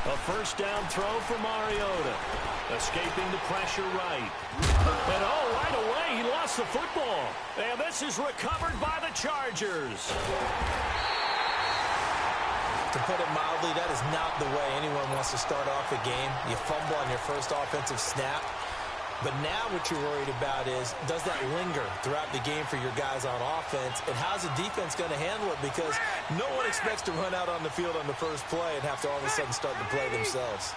A first down throw for Mariota. Escaping the pressure right. And right away, he lost the football. And this is recovered by the Chargers. To put it mildly, that is not the way anyone wants to start off a game. You fumble on your first offensive snap. But now what you're worried about is, does that linger throughout the game for your guys on offense? And how's the defense going to handle it? Because no one expects to run out on the field on the first play and have to all of a sudden start to play themselves.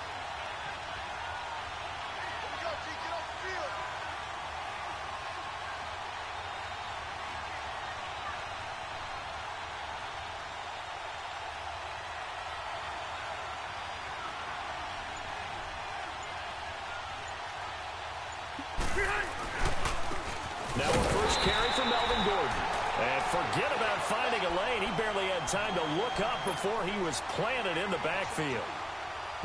Now a first carry for Melvin Gordon. And forget about finding a lane. He barely had time to look up before he was planted in the backfield.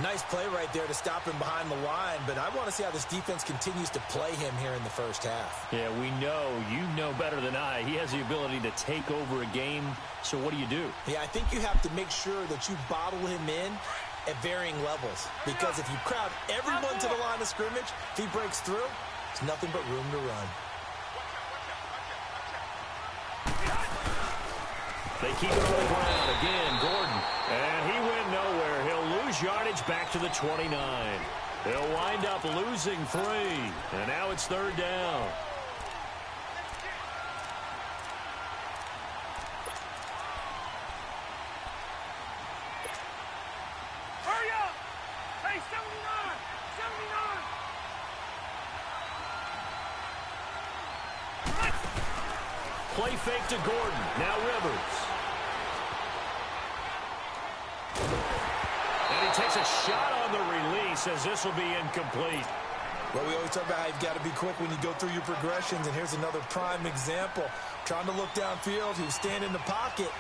Nice play right there to stop him behind the line, but I want to see how this defense continues to play him here in the first half. Yeah, you know better than I. He has the ability to take over a game, so what do you do? Yeah, I think you have to make sure that you bottle him in at varying levels, because if you crowd everyone to the line of scrimmage, if he breaks through, there's nothing but room to run. They keep it on the ground. Again, Gordon. And he went nowhere. He'll lose yardage back to the 29. They'll wind up losing 3. And now it's third down. Hurry up! Hey, 79! 79! Play fake to Gordon. Now Rivers. And he takes a shot on the release as this will be incomplete. Well, we always talk about how you've got to be quick when you go through your progressions, and here's another prime example. Trying to look downfield, he was standing in the pocket,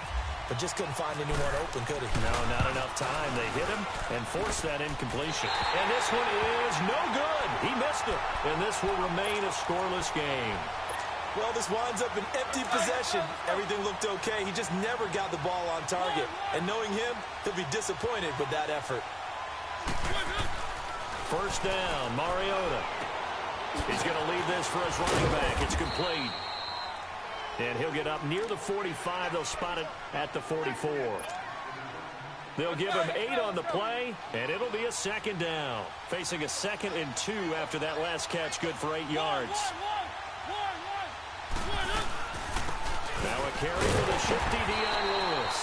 but just couldn't find anyone open, could he? No, not enough time. They hit him and forced that incompletion. And this one is no good. He missed it. And this will remain a scoreless game. Well, this winds up an empty possession. Everything looked okay. He just never got the ball on target. And knowing him, he'll be disappointed with that effort. First down, Mariota. He's going to leave this for his running back. It's complete. And he'll get up near the 45. They'll spot it at the 44. They'll give him 8 on the play, and it'll be a second down. Facing a 2nd and 2 after that last catch, good for 8 yards. Now a carry for the shifty Dion Lewis.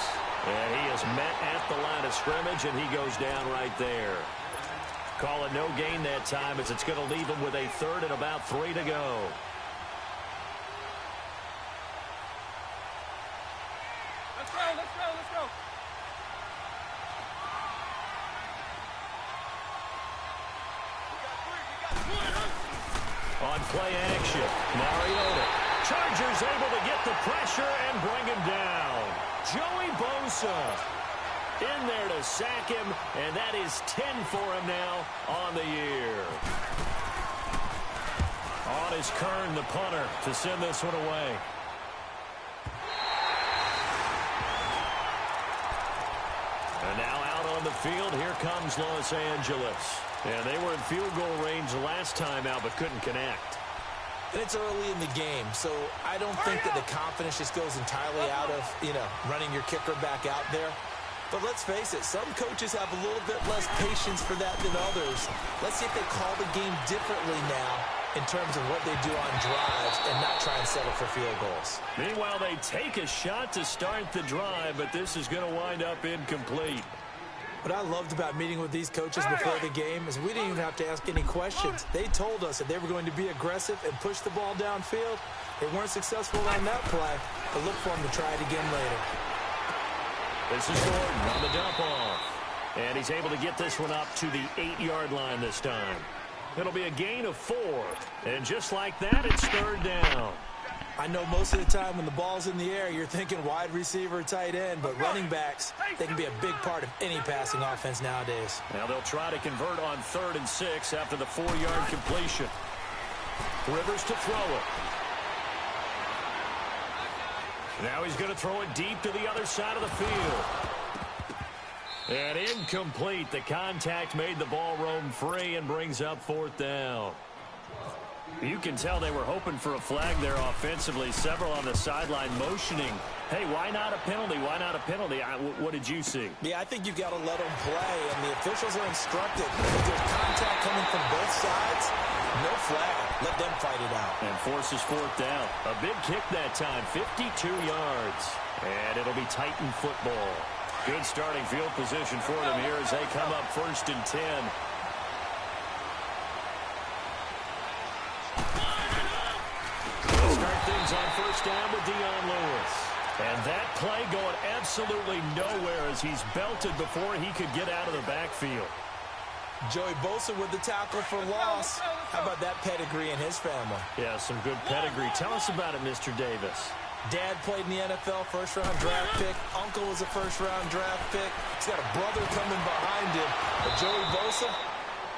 And he is met at the line of scrimmage, and he goes down right there. Call it no gain that time, as it's going to leave him with a 3rd and about 3 to go. Let's go. On play action, Mariota. Chargers able to get the pressure and bring him down. Joey Bosa in there to sack him, and that is 10 for him now on the year. On is Kern, the punter, to send this one away. And now out on the field, here comes Los Angeles. And they were in field goal range last time out, but couldn't connect. And it's early in the game, so I don't think that the confidence just goes entirely out of, running your kicker back out there. But let's face it, some coaches have a little bit less patience for that than others. Let's see if they call the game differently now in terms of what they do on drives and not try and settle for field goals. Meanwhile, they take a shot to start the drive, but this is going to wind up incomplete. What I loved about meeting with these coaches before the game is we didn't even have to ask any questions. They told us that they were going to be aggressive and push the ball downfield. They weren't successful on that play, but look for them to try it again later. This is Gordon on the dump off. And he's able to get this one up to the 8-yard line this time. It'll be a gain of 4. And just like that, it's third down. I know most of the time when the ball's in the air, you're thinking wide receiver, tight end, but running backs, they can be a big part of any passing offense nowadays. Now they'll try to convert on 3rd and 6 after the 4-yard completion. Rivers to throw it. Now he's going to throw it deep to the other side of the field. And incomplete. The contact made the ball roam free and brings up fourth down. You can tell they were hoping for a flag there offensively. Several on the sideline motioning. Hey, why not a penalty? Why not a penalty? What did you see? Yeah, I think you've got to let them play, and the officials are instructed. If there's contact coming from both sides, no flag. Let them fight it out. And forces fourth down. A big kick that time, 52 yards. And it'll be Titan football. Good starting field position for them here as they come up 1st and 10. They'll start things on 1st down with Dion Lewis. And that play going absolutely nowhere as he's belted before he could get out of the backfield. Joey Bosa with the tackle for loss. How about that pedigree in his family? Yeah, some good pedigree. Tell us about it, Mr. Davis. Dad played in the NFL, first-round draft pick. Uncle was a first-round draft pick. He's got a brother coming behind him. But Joey Bosa,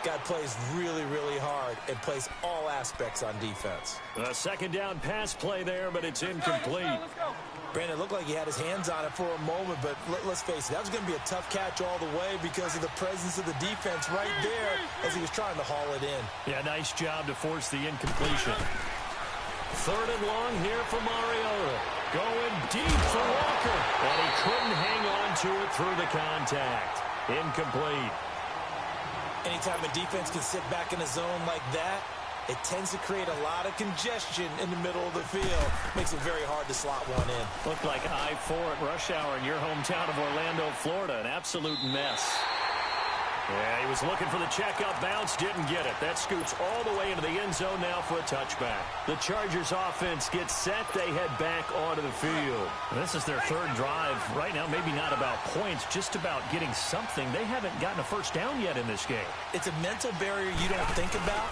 guy plays really, really hard and plays all aspects on defense. A 2nd down pass play there, but it's incomplete. Let's go. Brandon, it looked like he had his hands on it for a moment, but let's face it, that was going to be a tough catch all the way because of the presence of the defense right there as he was trying to haul it in. Yeah, nice job to force the incompletion. 3rd and long here for Mariota. Going deep for Walker. And he couldn't hang on to it through the contact. Incomplete. Anytime a defense can sit back in a zone like that, it tends to create a lot of congestion in the middle of the field. Makes it very hard to slot one in. Looked like I-4 at rush hour in your hometown of Orlando, Florida. An absolute mess. Yeah, he was looking for the checkup bounce, didn't get it. That scoots all the way into the end zone now for a touchback. The Chargers offense gets set. They head back onto the field. And this is their 3rd drive. Right now, maybe not about points, just about getting something. They haven't gotten a 1st down yet in this game. It's a mental barrier you don't think about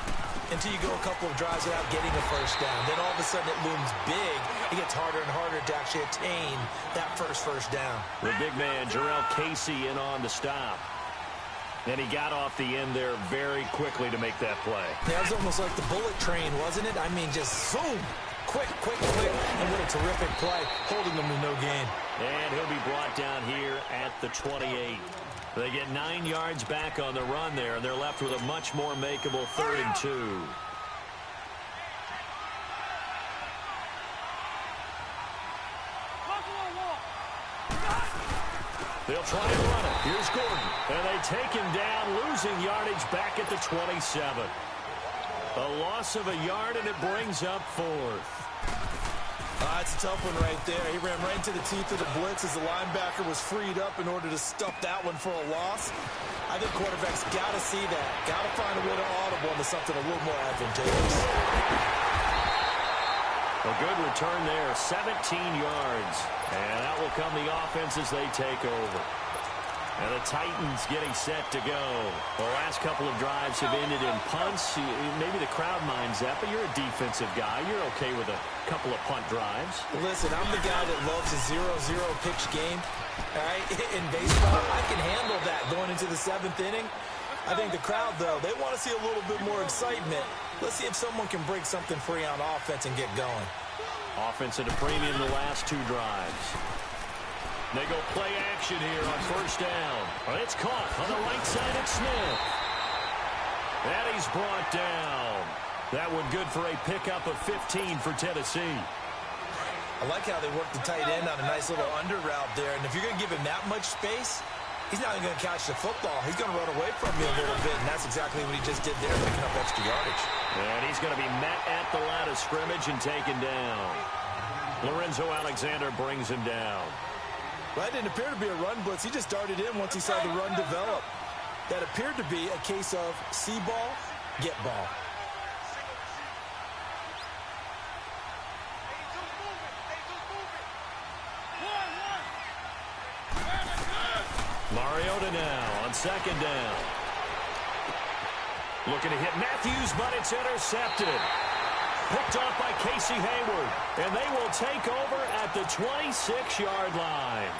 until you go a couple of drives without getting a 1st down. Then all of a sudden it looms big. It gets harder and harder to actually attain that first down. The big man, Jarrell Casey, in on the stop. And he got off the end there very quickly to make that play. That was almost like the bullet train, wasn't it? I mean, just zoom. Quick. And what a terrific play, holding them to no gain. And he'll be brought down here at the 28. They get 9 yards back on the run there, and they're left with a much more makeable 3rd and 2. They'll try and run it. Here's Gordon. And they take him down, losing yardage back at the 27. A loss of a yard, and it brings up 4th. It's a tough one right there. He ran right into the teeth of the blitz as the linebacker was freed up in order to stuff that one for a loss. I think quarterbacks got to see that. Got to find a way to audible into something a little more advantageous. A good return there, 17 yards. And that will come the offense as they take over. And the Titans getting set to go. The last couple of drives have ended in punts. Maybe the crowd minds that, but you're a defensive guy. You're okay with a couple of punt drives. Listen, I'm the guy that loves a 0-0 pitch game. All right, in baseball, I can handle that going into the 7th inning. I think the crowd, though, they want to see a little bit more excitement. Let's see if someone can break something free on offense and get going. Offense at a premium the last 2 drives. They go play action here on 1st down. Well, it's caught on the right side at Smith. And he's brought down. That one good for a pickup of 15 for Tennessee. I like how they work the tight end on a nice little under route there. And if you're going to give him that much space, he's not even going to catch the football. He's going to run away from you a little bit, and that's exactly what he just did there, picking up extra yardage. And he's going to be met at the line of scrimmage and taken down. Lorenzo Alexander brings him down. Well, that didn't appear to be a run blitz. He just darted in once he saw the run develop. That appeared to be a case of see ball, get ball. Mariota now on 2nd down. Looking to hit Matthews, but it's intercepted. Picked off by Casey Hayward. And they will take over at the 26-yard line.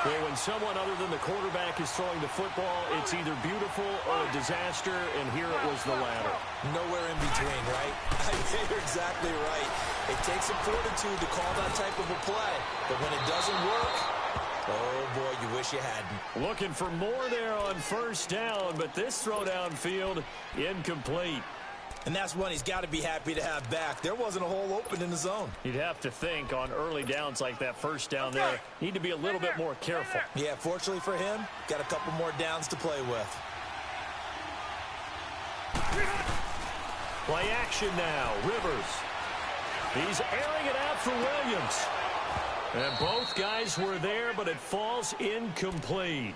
Well, when someone other than the quarterback is throwing the football, it's either beautiful or a disaster, and here it was the latter. Nowhere in between, right? I think you're exactly right. It takes a fortitude to call that type of a play. But when it doesn't work, Oh, boy, you wish you hadn't. Looking for more there on first down, but this throw downfield incomplete. And that's one he's got to be happy to have back. There wasn't a hole open in the zone. You'd have to think on early downs like that first down there, need to be a little bit more careful. Yeah, fortunately for him, got a couple more downs to play with. Play action now. Rivers. He's airing it out for Williams. And both guys were there, but it falls incomplete.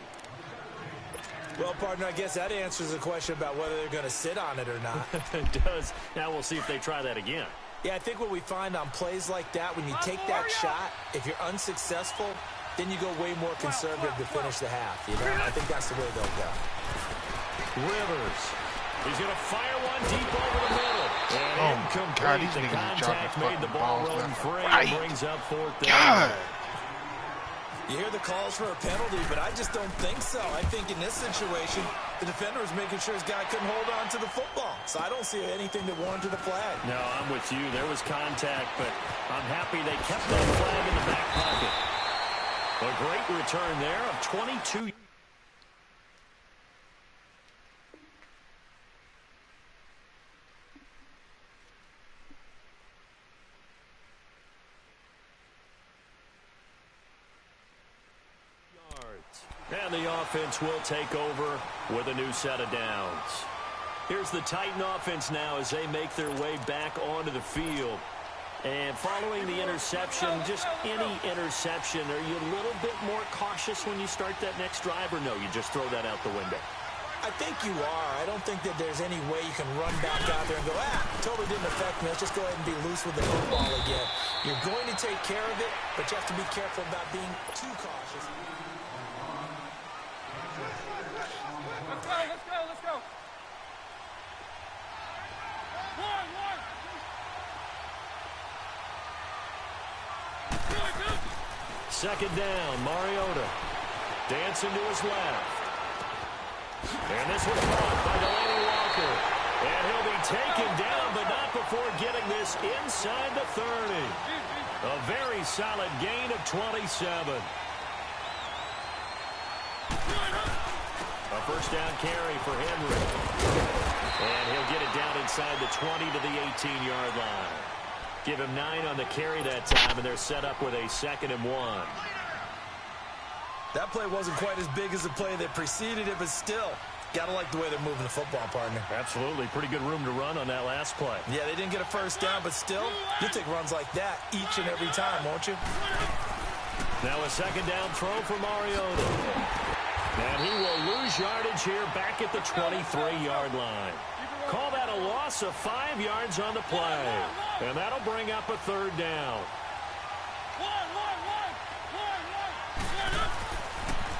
Well, partner, I guess that answers the question about whether they're going to sit on it or not. It does. Now we'll see if they try that again. Yeah, I think what we find on plays like that, when you take that shot, if you're unsuccessful, then you go way more conservative to finish the half. You know, I think that's the way they'll go. Rivers. He's going to fire one deep over the middle. And incomplete. God, these the niggas are contact dropping made the fucking ball balls run left free and right. and brings up fourth down. God. You hear the calls for a penalty, but I just don't think so. I think in this situation, the defender was making sure his guy couldn't hold on to the football. So I don't see anything that warranted a flag. No, I'm with you. There was contact, but I'm happy they kept that flag in the back pocket. A great return there of 22. And the offense will take over with a new set of downs. Here's the Titan offense now as they make their way back onto the field. And following the interception, just any interception, are you a little bit more cautious when you start that next drive, or no, you just throw that out the window? I think you are. I don't think that there's any way you can run back out there and go, totally didn't affect me. Let's just go ahead and be loose with the football again. You're going to take care of it, but you have to be careful about being too cautious. Let's go, let's go, let's go. One. Second down, Mariota. Dancing to his left. And this was caught by Delaney Walker. And he'll be taken down, but not before getting this inside the 30. A very solid gain of 27. A first down carry for Henry. And he'll get it down inside the 20 to the 18-yard line. Give him 9 on the carry that time, and they're set up with a 2nd and 1. That play wasn't quite as big as the play that preceded it, but still, got to like the way they're moving the football, partner. Absolutely. Pretty good room to run on that last play. Yeah, they didn't get a first down, but still, you'll take runs like that each and every time, won't you? Now a second down throw for Mariota. And he will lose yardage here back at the 23-yard line. Call that a loss of 5 yards on the play. And that'll bring up a third down.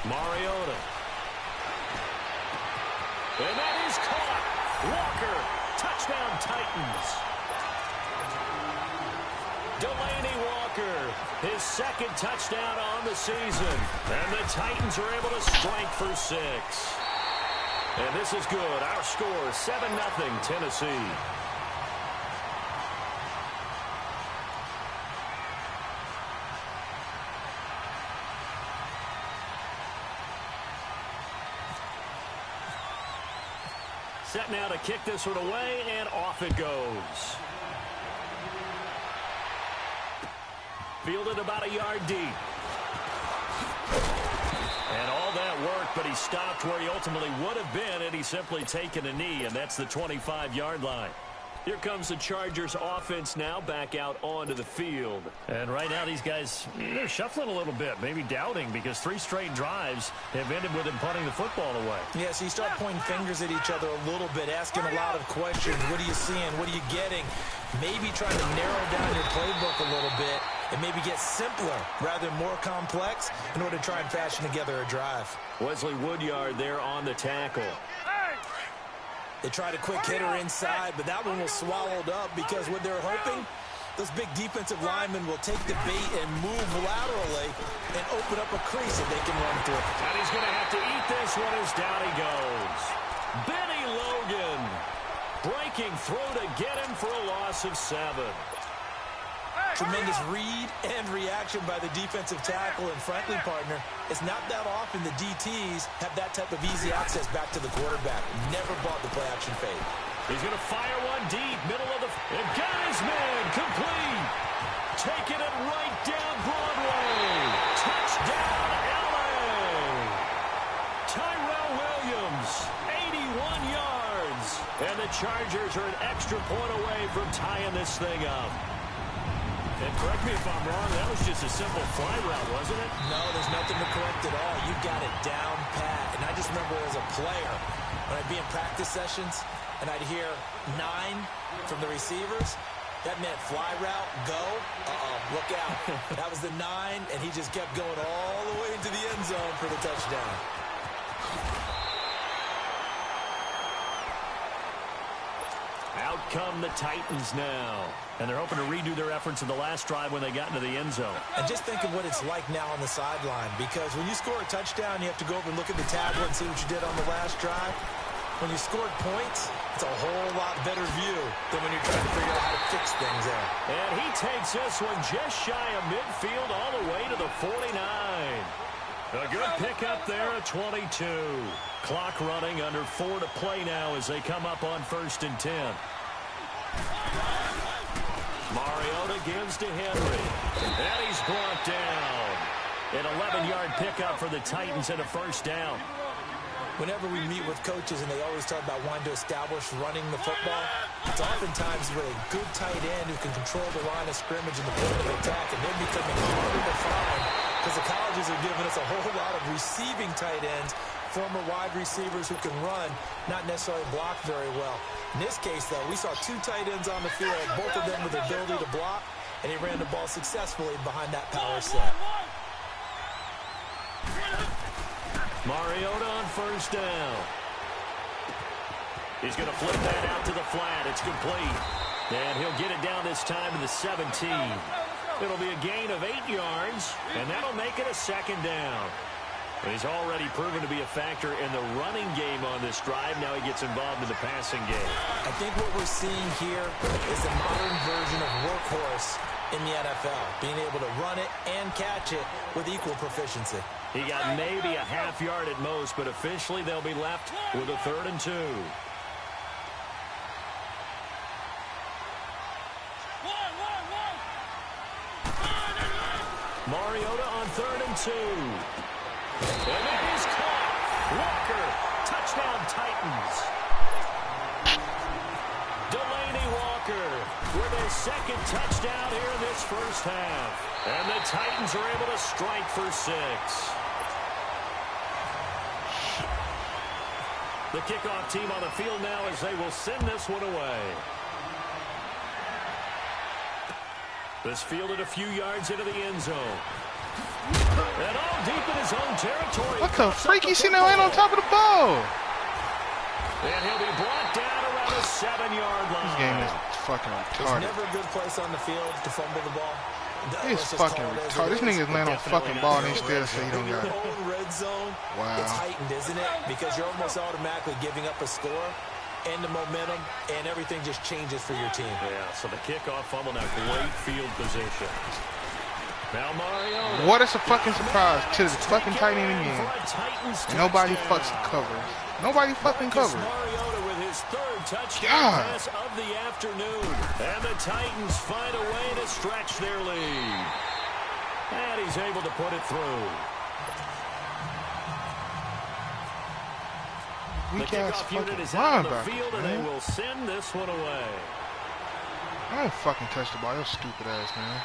Mariota. And that is caught. Walker. Touchdown Titans. Delaney Walker. His 2nd touchdown on the season. And the Titans are able to strike for 6. And this is good. Our score, 7-0 Tennessee. Set now to kick this one away, and off it goes. Fielded about a yard deep. And all that work, but he stopped where he ultimately would have been had he simply taken a knee, and that's the 25-yard line. Here comes the Chargers offense now back out onto the field. And right now these guys, they're shuffling a little bit, maybe doubting, because 3 straight drives have ended with them punting the football away. Yeah, so you start pointing fingers at each other a little bit, asking a lot of questions. What are you seeing? What are you getting? Maybe trying to narrow down your playbook a little bit and maybe get simpler rather than more complex in order to try and fashion together a drive. Wesley Woodyard there on the tackle. They tried a quick hitter inside, but that one was swallowed up because what they're hoping, those big defensive linemen will take the bait and move laterally and open up a crease that they can run through. And he's going to have to eat this one as down he goes. Benny Logan breaking through to get him for a loss of 7. Tremendous read and reaction by the defensive tackle. And frankly, partner, it's not that often the DTs have that type of easy access back to the quarterback. Never bought the play-action fade. He's going to fire one deep, middle of the... And got his man, complete. Taking it right down Broadway. Touchdown, L.A. Tyrell Williams, 81 yards. And the Chargers are an extra point away from tying this thing up. And correct me if I'm wrong, that was just a simple fly route, wasn't it? No, there's nothing to correct at all. You got it down pat. And I just remember as a player, when I'd be in practice sessions, and I'd hear 9 from the receivers, that meant fly route, go, look out. That was the 9, and he just kept going all the way into the end zone for the touchdown. Out come the Titans now. And they're hoping to redo their efforts in the last drive when they got into the end zone. And just think of what it's like now on the sideline, because when you score a touchdown, you have to go over and look at the tablet and see what you did on the last drive. When you scored points, it's a whole lot better view than when you're trying to figure out how to fix things there. And he takes this one just shy of midfield all the way to the 49. A good pickup there at 22. Clock running, under 4 to play now as they come up on 1st and 10. Mariota gives to Henry. And he's brought down. An 11-yard pickup for the Titans and a first down. Whenever we meet with coaches and they always talk about wanting to establish running the football, it's oftentimes with a good tight end who can control the line of scrimmage and the point of attack, and they're becoming harder to find because the colleges are giving us a whole lot of receiving tight ends, former wide receivers who can run, not necessarily block very well. In this case, though, we saw 2 tight ends on the field, both of them with the ability to block, and he ran the ball successfully behind that power set. Mariota on first down. He's going to flip that out to the flat. It's complete. And he'll get it down this time to the 17. It'll be a gain of 8 yards, and that'll make it a second down. He's already proven to be a factor in the running game on this drive. Now he gets involved in the passing game. I think what we're seeing here is the modern version of workhorse in the NFL, being able to run it and catch it with equal proficiency. He got maybe a half yard at most, but officially they'll be left with a 3rd and 2. Mariota on 3rd and 2. And that is caught. Walker, touchdown Titans. Delaney Walker with his 2nd touchdown here in this first half. And the Titans are able to strike for 6. The kickoff team on the field now as they will send this one away. This fielded a few yards into the end zone. And all deep in his own territory. What the freak? He seen that land on top of the ball. And he'll be brought down around the 7-yard line. This game is fucking retarded. There's never a good place on the field to fumble the ball. It's fucking retarded. This nigga's laying on fucking ball and he still say he don't got it. Your own red zone, wow. It's heightened, isn't it? Because you're almost automatically giving up a score and the momentum, and everything just changes for your team. Yeah, so the kickoff fumble, now great field position. Now Mariota. What is a fucking surprise to the fucking tight end again. And nobody fucks covers. Nobody fucking covers. Mariota with his 3rd touchdown pass of the afternoon. And the Titans find a way to stretch their lead. And he's able to put it through. The kickoff unit is out on the field, and they will send this one away. I don't fucking touch the ball, you stupid ass, man.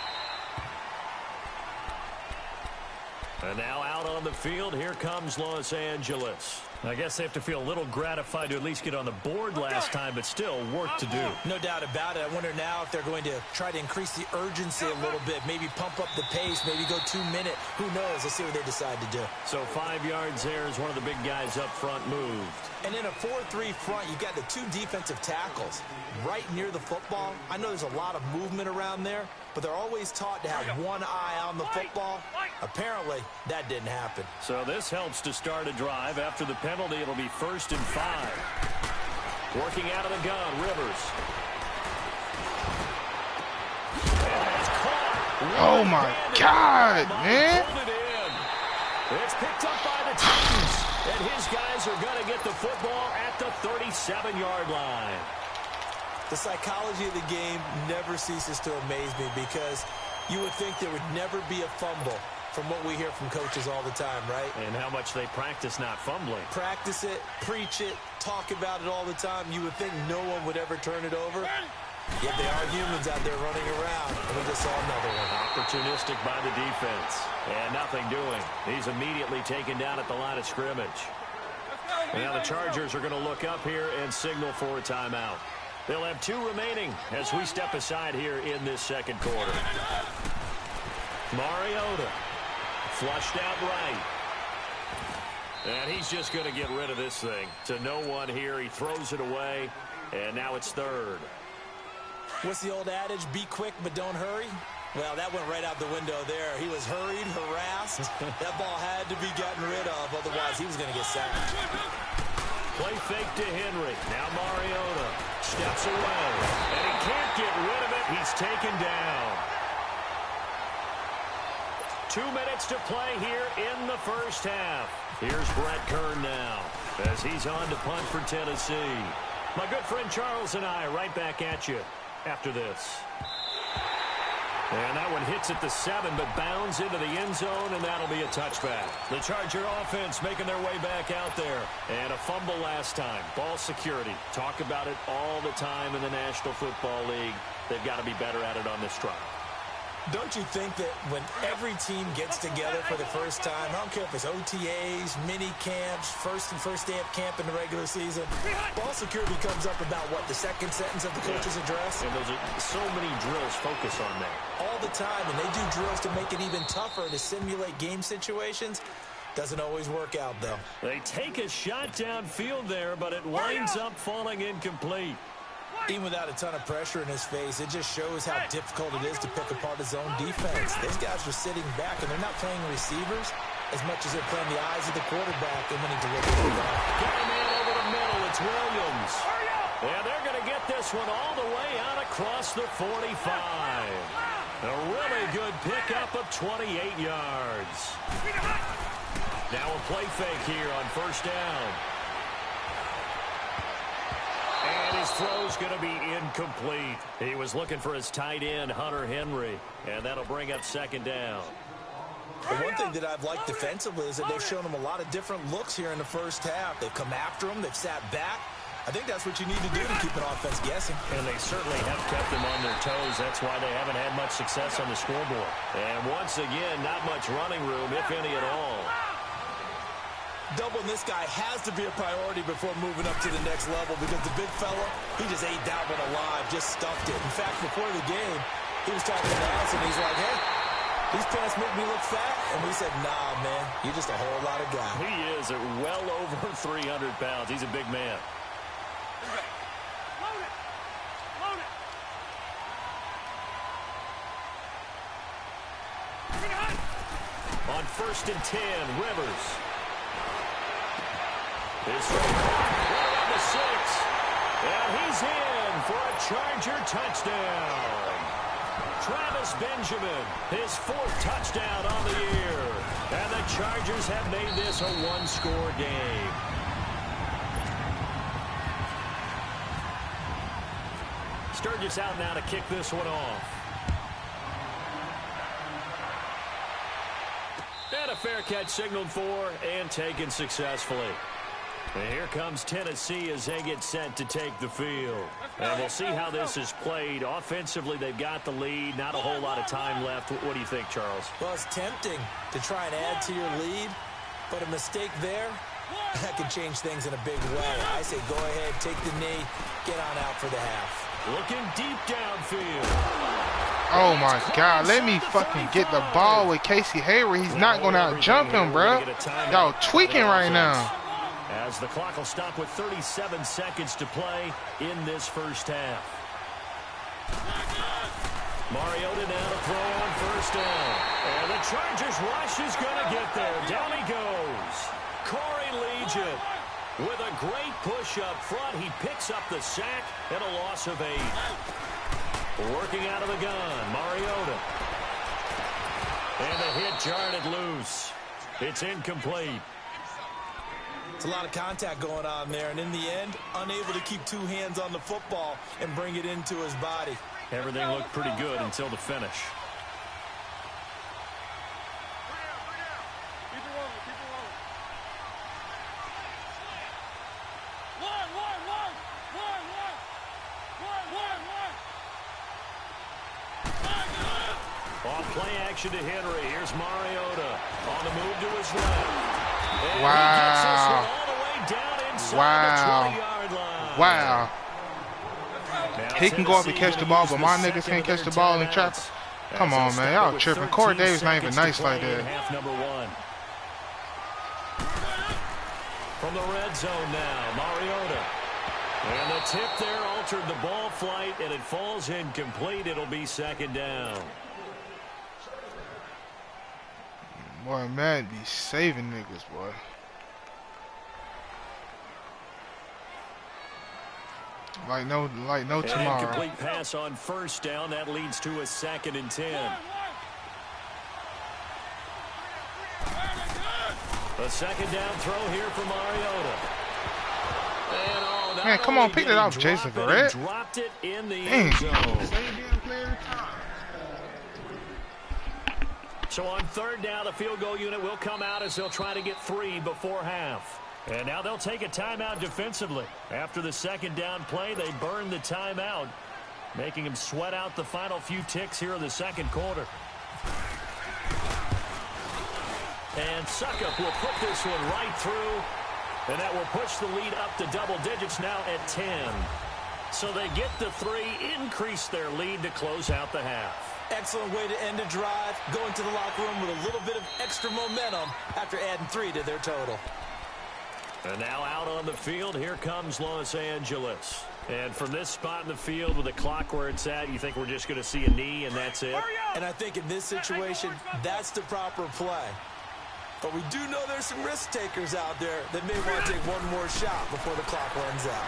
And now out on the field, here comes Los Angeles. I guess they have to feel a little gratified to at least get on the board last time, but still work to do. No doubt about it. I wonder now if they're going to try to increase the urgency a little bit, maybe pump up the pace, maybe go 2-minute. Who knows? Let's see what they decide to do. So 5 yards there as one of the big guys up front moved. And in a 4-3 front, you've got the 2 defensive tackles right near the football. I know there's a lot of movement around there, but they're always taught to have one eye on the football. Apparently, that didn't happen. So this helps to start a drive. After the penalty, it'll be 1st and 5. Working out of the gun, Rivers. And that's caught Oh my God, man. It's picked up by the Titans, and his guys are going to get the football at the 37-yard line. The psychology of the game never ceases to amaze me because you would think there would never be a fumble from what we hear from coaches all the time, right? And how much they practice not fumbling. Practice it, preach it, talk about it all the time. You would think no one would ever turn it over. Yet they are humans out there running around, and we just saw another one. Opportunistic by the defense, and nothing doing. He's immediately taken down at the line of scrimmage. Now the Chargers are going to look up here and signal for a timeout. They'll have 2 remaining as we step aside here in this second quarter. Mariota flushed out right. And he's just going to get rid of this thing to no one here. He throws it away, and now it's third. What's the old adage? Be quick, but don't hurry. Well, that went right out the window there. He was hurried, harassed. That ball had to be gotten rid of, otherwise he was going to get sacked. Play fake to Henry. Now Mariota steps away, and he can't get rid of it. He's taken down. 2 minutes to play here in the first half. Here's Brett Kern now as he's on to punt for Tennessee. My good friend Charles and I right back at you after this. And that one hits at the 7, but bounds into the end zone, and that'll be a touchback. The Charger offense making their way back out there. And a fumble last time. Ball security. Talk about it all the time in the National Football League. They've got to be better at it on this drive. Don't you think that when every team gets together for the first time, I don't care if it's OTAs, mini camps, first day of camp in the regular season, ball security comes up about, what, the second sentence of the coach's address? And those are so many drills focus on that. All the time, and they do drills to make it even tougher to simulate game situations. Doesn't always work out, though. They take a shot downfield there, but it winds up falling incomplete. Even without a ton of pressure in his face, it just shows how difficult it is to pick apart his own defense. These guys are sitting back, and they're not playing receivers as much as they're playing the eyes of the quarterback and when he delivers the ball. Got a man over the middle. It's Williams. And they're going to get this one all the way out across the 45. A really good pickup of 28 yards. Now a play fake here on first down. And his throw's going to be incomplete. He was looking for his tight end, Hunter Henry, and that'll bring up second down. The one thing that I've liked defensively is that they've shown him a lot of different looks here in the first half. They've come after him. They've sat back. I think that's what you need to do to keep an offense guessing. And they certainly have kept them on their toes. That's why they haven't had much success on the scoreboard. And once again, not much running room, if any at all. Doubling this guy has to be a priority before moving up to the next level because the big fella, he just ate that one alive, just stuffed it. In fact, before the game, he was talking to us, and he's like, hey, these pants make me look fat. And we said, nah, man, you're just a whole lot of guy. He is at well over 300 pounds. He's a big man. Load it. Load it. On 1st and 10, Rivers. His throw right on the 6. And he's in for a Charger touchdown. Travis Benjamin, his 4th touchdown on the year. And the Chargers have made this a one-score game. Sturgis out now to kick this one off. And a fair catch signaled for and taken successfully. And here comes Tennessee as they get set to take the field. And we'll see how this is played. Offensively, they've got the lead. Not a whole lot of time left. What do you think, Charles? Well, it's tempting to try and add to your lead, but a mistake there, that could change things in a big way. I say go ahead, take the knee, get on out for the half. Looking deep downfield. Oh, my God. Let me fucking get the ball with Casey Hayward. He's not going to out-jump him, bro. Y'all tweaking right now. As the clock will stop with 37 seconds to play in this first half. Mariota now to throw on first down. And the Chargers rush is going to get there. Down he goes. Corey Legion with a great push up front. He picks up the sack and a loss of 8. Working out of the gun, Mariota. And the hit jarred it loose. It's incomplete. It's a lot of contact going on there, and in the end, unable to keep two hands on the football and bring it into his body. Everything looked pretty good until the finish. Keep it rolling, keep it rolling. Off play action to Henry. Here's Mariota on the move to his left. And wow. all the way down inside wow. the 20-yard line. Wow. Now, He can go up and catch the ball, but my niggas can't catch the ball and trap. Come on, man. Y'all tripping. Corey Davis not even nice like that. Half number one. From the red zone now, Mariota. And the tip there altered the ball flight, and it falls incomplete. It'll be second down. Boy, man, be saving niggas, boy. Like no tomorrow. An incomplete pass on first down. That leads to a 2nd and 10. A second down throw here for Mariota. And man, come on, pick it off, Jason Verrett. Dropped it in the end zone. So on third down, the field goal unit will come out as they'll try to get 3 before half. And now they'll take a timeout defensively. After the second down play, they burn the timeout, making them sweat out the final few ticks here in the second quarter. And Suckup will put this one right through, and that will push the lead up to double digits now at 10. So they get the 3, increase their lead to close out the half. Excellent way to end a drive, go into the locker room with a little bit of extra momentum after adding 3 to their total. And now out on the field, here comes Los Angeles. And from this spot in the field with the clock where it's at, you think we're just going to see a knee and that's it? And I think in this situation, that's the proper play. But we do know there's some risk takers out there that may want to take one more shot before the clock runs out.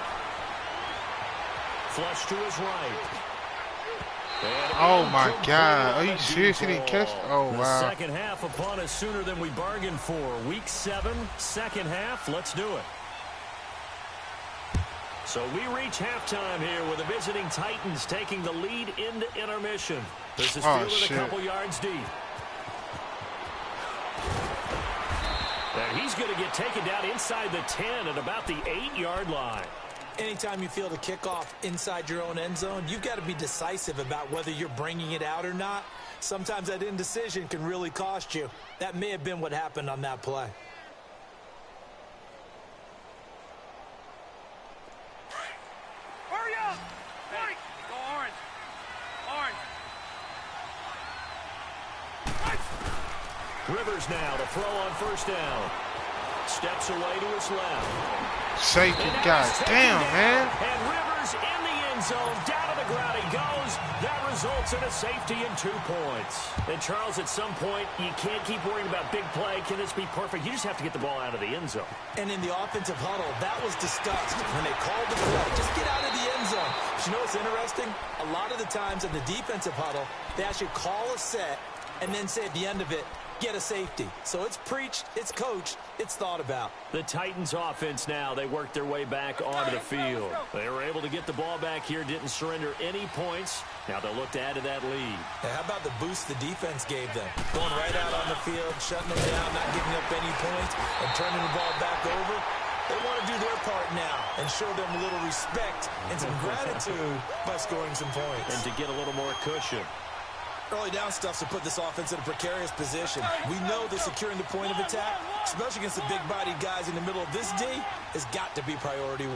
Flush to his right. Oh my God! Are you serious? He didn't catch? Oh The wow! second half upon us sooner than we bargained for. Week 7, second half. Let's do it. So we reach halftime here with the visiting Titans taking the lead into intermission. This is fielded a couple yards deep. And he's going to get taken down inside the 10 at about the 8-yard line. Anytime you field a kickoff inside your own end zone, you've got to be decisive about whether you're bringing it out or not. Sometimes that indecision can really cost you. That may have been what happened on that play. Hurry up! White! Go orange. Orange. Rivers now to throw on first down. Steps away to his left. Safety, God damn, man. And Rivers in the end zone. Down to the ground he goes. That results in a safety and 2 points. And Charles, at some point, you can't keep worrying about big play. Can this be perfect? You just have to get the ball out of the end zone. And in the offensive huddle, that was discussed when they called the play. Just get out of the end zone. But you know what's interesting? A lot of the times in the defensive huddle, they actually call a set and then say at the end of it, get a safety. So it's preached, it's coached, it's thought about. The Titans offense now, they worked their way back onto the field. They were able to get the ball back here, didn't surrender any points. Now they'll look to add to that lead. Hey, how about the boost the defense gave them? Going right out on the field, shutting them down, not giving up any points, and turning the ball back over. They want to do their part now and show them a little respect and some gratitude by scoring some points. And to get a little more cushion. Early down stuff to put this offense in a precarious position. We know that securing the point of attack, especially against the big-bodied guys in the middle of this D, has got to be priority 1.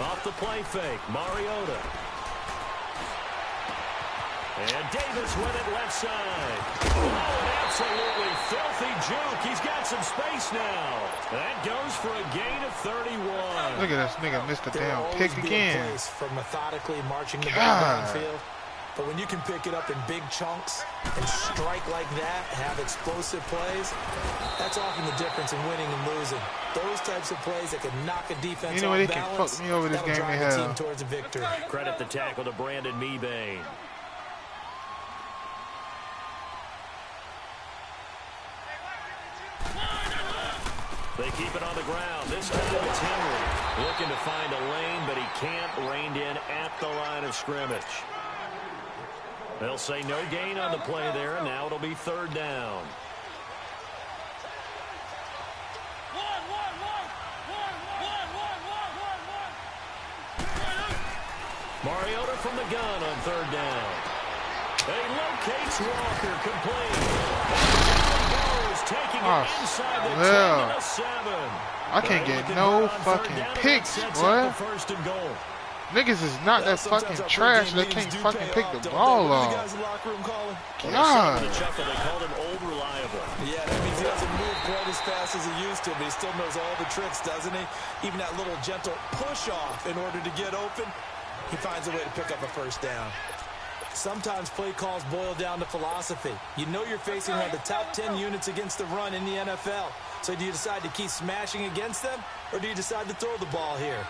Off the play fake, Mariota. And Davis with it left side. Oh, an absolutely filthy juke. He's got some space now. That goes for a gain of 31. Look at this nigga missed the damn pick again. For methodically marching the ball downfield. But when you can pick it up in big chunks and strike like that, have explosive plays, that's often the difference in winning and losing. Those types of plays that can knock a defense you know off they can balance, fuck me over this game they drive the team have. towards a victory. Credit the tackle to Brandon Mebane. They keep it on the ground. This time it's Henry looking to find a lane, but he can't. Reined in at the line of scrimmage. They'll say no gain on the play there, and now it'll be 3rd down. Mariota from the gun on 3rd down. He locates Walker, complete. Goes, taking it inside the 10 to the 7. I can't get no fucking picks, boy. First and goal. Niggas is not that fucking trash. They can't fucking pick the ball off. God. They called him old reliable. Yeah, that means he doesn't move quite as fast as he used to, but he still knows all the tricks, doesn't he? Even that little gentle push-off in order to get open, he finds a way to pick up a 1st down. Sometimes play calls boil down to philosophy. You know you're facing one of the top 10 units against the run in the NFL. So do you decide to keep smashing against them, or do you decide to throw the ball here?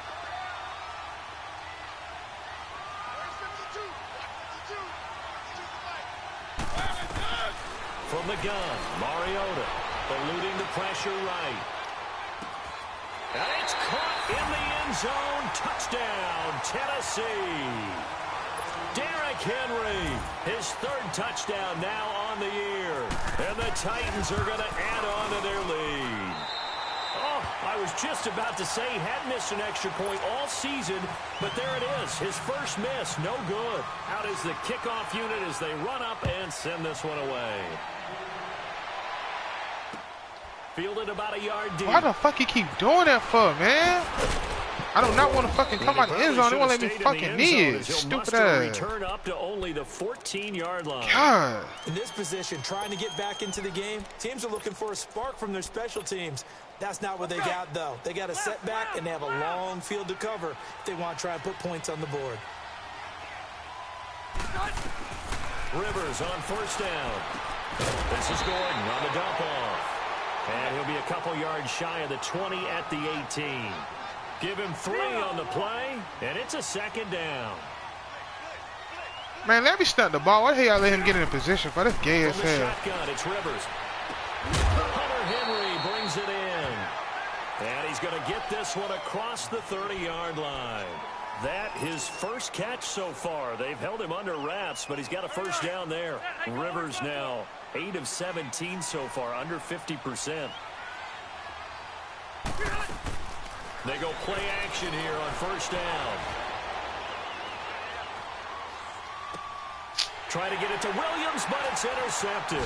From the gun, Mariota eluding the pressure right. And it's caught in the end zone. Touchdown, Tennessee. Derrick Henry, his 3rd touchdown now on the year. And the Titans are going to add on to their lead. Oh, I was just about to say he hadn't missed an extra point all season, but there it is. His first miss, no good. Out is the kickoff unit as they run up and send this one away. Fielded about a yard deep. Why the fuck you keep doing that for, man? I do not want to fucking come out the end zone. They won't let me fucking knee it. Stupid ass. Return up to only the 14-yard line. God. In this position, trying to get back into the game, teams are looking for a spark from their special teams. That's not what they got, though. They got a setback, and they have a long field to cover if they want to try and put points on the board. Rivers on 1st down. This is Gordon on the dump off. And he'll be a couple yards shy of the 20 at the 18. Give him 3 on the play, and it's a 2nd down. Man, let me snap the ball. Why the hell y'all let him get in a position for this gay as hell? Shotgun, it's Rivers. Hunter Henry brings it in. And he's going to get this one across the 30-yard line. That his first catch so far. They've held him under wraps, but he's got a 1st down there. Rivers now 8 of 17 so far, under 50%. They go play action here on 1st down. Try to get it to Williams, but it's intercepted.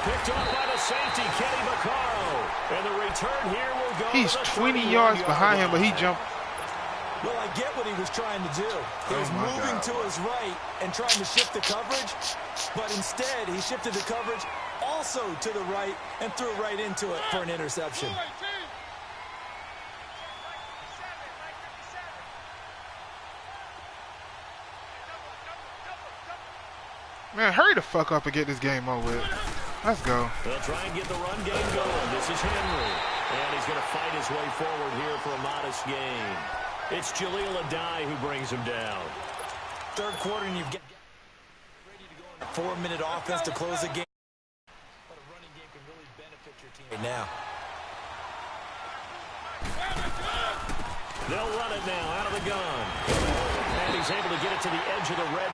Picked up by the safety, Kenny Vaccaro. And the return here will go. He's 20 yards behind him, but he jumped. Well, I get what he was trying to do. He was moving to his right and trying to shift the coverage, but instead he shifted the coverage also to the right and threw right into it for an interception. Man, hurry the fuck up and get this game over with. Let's go. They'll try and get the run game going. This is Henry. And he's going to fight his way forward here for a modest gain. It's Jaleel Adai who brings him down. 3rd quarter, and you've got ready to go on a 4-minute offense to close the game. But a running game can really benefit your team right now. They'll run it now out of the gun. And he's able to get it to the edge of the red.